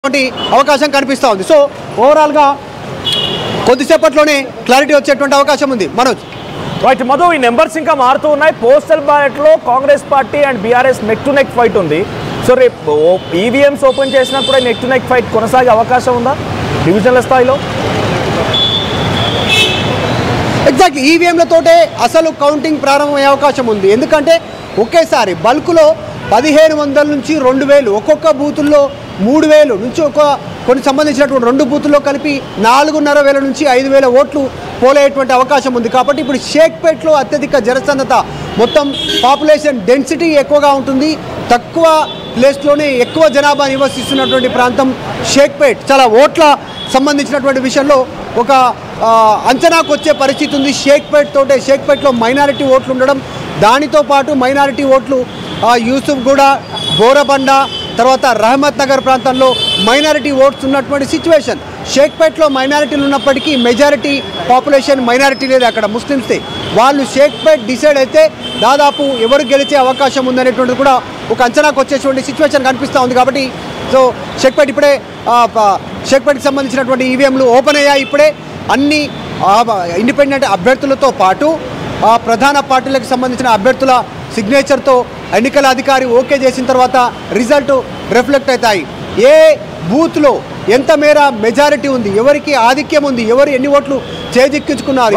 అవకాశం కనిపిస్తా ఉంది. సో ఓవరాల్ గా కొద్దిసేపట్లోనే క్లారిటీ వచ్చేటువంటి అవకాశం ఉంది. మనోజ్ రైట్ మధు, ఈ నెంబర్స్ ఇంకా మారుతూ ఉన్నాయి. పోస్టల్ బ్యాలెట్ లో Congress party and BRS neck to neck fight ఉంది. సో రేపు ఈవీఎంస్ ఓపెన్ చేసినా కూడా నెక్ టు నెక్ ఫైట్ కొనసాగే అవకాశం ఉందా డివిజనల్ స్థాయిలో? ఎగ్జాక్ట్లీ ఈవీఎంలతోటే అసలు కౌంటింగ్ ప్రారంభమయ్యే అవకాశం ఉంది. ఎందుకంటే ఒకేసారి బల్క్లో 1500 నుంచి 2000 ఒక్కొక్క బూతుల్లో 3000 నుంచి కొన్ని సంబంధించినటువంటి 2 బూతుల్లో కలిపి 4500 నుంచి 5000 ఓట్లు పోలేటువంటి అవకాశం ఉంది. కాబట్టి ఇప్పుడు షేక్పేట్లో అత్యధిక జనసందత, మొత్తం పాపులేషన్ డెన్సిటీ ఎక్కువగా ఉంటుంది. తక్కువ ప్లేస్లోనే ఎక్కువ జనాభా నివసిస్తున్నటువంటి ప్రాంతం షేక్పేట్. చాలా ఓట్ల సంబంధించినటువంటి విషయంలో ఒక అంచనాకు వచ్చే పరిస్థితి ఉంది. షేక్పేట్లో మైనారిటీ ఓట్లు ఉండడం, దానితో పాటు మైనారిటీ ఓట్లు యూసుఫ్గూడ, బోరబండ, తర్వాత రహమత్ నగర్ ప్రాంతంలో మైనారిటీ ఓట్స్ ఉన్నటువంటి సిచ్యువేషన్. షేక్పేట్లో మైనారిటీలు ఉన్నప్పటికీ మెజారిటీ పాపులేషన్ మైనారిటీ లేదు, అక్కడ ముస్లిమ్సే. వాళ్ళు షేక్పేట్ డిసైడ్ అయితే దాదాపు ఎవరు గెలిచే అవకాశం ఉందనేటువంటిది కూడా ఒక అంచనాకు వచ్చేటువంటి సిచ్యువేషన్ కనిపిస్తూ ఉంది. కాబట్టి సో షేక్పేట్కి సంబంధించినటువంటి ఈవీఎంలు ఓపెన్ అయ్యాయి. ఇప్పుడే అన్ని ఇండిపెండెంట్ అభ్యర్థులతో పాటు ప్రధాన పార్టీలకు సంబంధించిన అభ్యర్థుల సిగ్నేచర్తో ఎన్నికల అధికారి ఓకే చేసిన తర్వాత రిజల్ట్ రిఫ్లెక్ట్ అవుతాయి. ఏ బూత్లో ఎంత మేర మెజారిటీ ఉంది, ఎవరికి ఆధిక్యం ఉంది, ఎవరు ఎన్ని ఓట్లు చేజిక్కించుకున్నారు.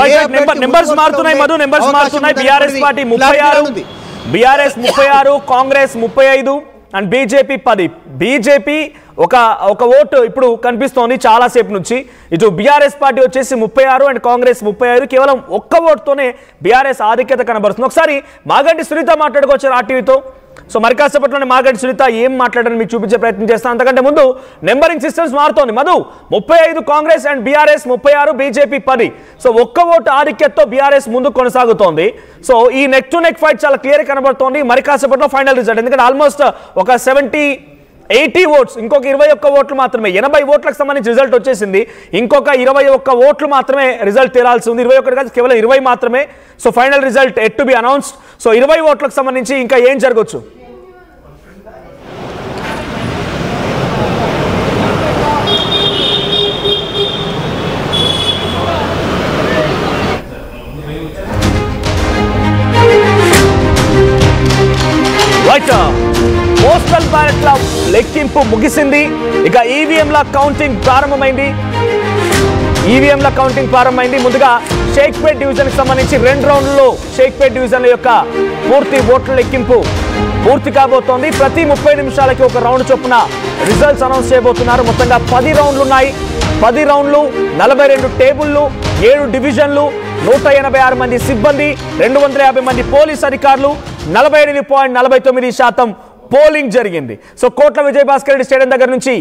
BRS 36, Congress 35 and BJP 10. BJP ఒక ఓటు ఇప్పుడు కనిపిస్తోంది చాలాసేపు నుంచి. ఇటు బీఆర్ఎస్ పార్టీ వచ్చేసి 36 అండ్ కాంగ్రెస్ 35. కేవలం ఒక్క ఓటుతోనే బీఆర్ఎస్ ఆధిక్యత కనబడుతుంది. ఒకసారి మాగంటి సునీత మాట్లాడుకోవచ్చు ఆర్టీవీతో. సో మరి కాసేపట్లోనే మాగంటి సునీత ఏం మాట్లాడాలని మీకు చూపించే ప్రయత్నం చేస్తాను. అంతకంటే ముందు నెంబరింగ్ సిస్టమ్స్ మారుతోంది. Madhu 35 Congress and BRS 36, BJP 10. So ఒక్క ఓటు ఆధిక్యతతో బీఆర్ఎస్ ముందు కొనసాగుతోంది. సో ఈ నెక్ టు నెక్ ఫైట్ చాలా క్లియర్ కనబడుతోంది. మరి కాసేపట్లో ఫైనల్ రిజల్ట్, ఎందుకంటే ఆల్మోస్ట్ ఒక 80 ఓట్స్, ఇంకొక 21 ఓట్లు మాత్రమే, 80 ఓట్లకు సంబంధించి రిజల్ట్ వచ్చేసింది. ఇంకొక 21 ఓట్లు మాత్రమే రిజల్ట్ తేలాల్సి ఉంది. 21 కాదు, కేవలం 20 మాత్రమే. So final result at to be announced. So 20 ఓట్లకు సంబంధించి ఇంకా ఏం జరగవచ్చు? పోస్టల్ బ్యాలెట్ల లెక్కింపు ముగిసింది. ఇక ఈవీఎంల కౌంటింగ్ ప్రారంభమైంది. ముందుగా షేక్పేట్ డివిజన్ కి సంబంధించి 2 రౌండ్లలో షేక్పేట్ డివిజన్ యొక్క పూర్తి ఓట్ల లెక్కింపు పూర్తి కాబోతోంది. ప్రతి 30 నిమిషాలకి ఒక రౌండ్ చొప్పున రిజల్ట్స్ అనౌన్స్ చేయబోతున్నారు. మొత్తంగా 10 రౌండ్లు ఉన్నాయి. 10 రౌండ్లు, 42 టేబుళ్లు, 7 డివిజన్లు, 186 మంది సిబ్బంది, 250 మంది పోలీస్ అధికారులు, 48.49% పోలింగ్ జరిగింది. సో కోట్ల విజయభాస్కర్ రెడ్డి స్టేడియం దగ్గర నుంచి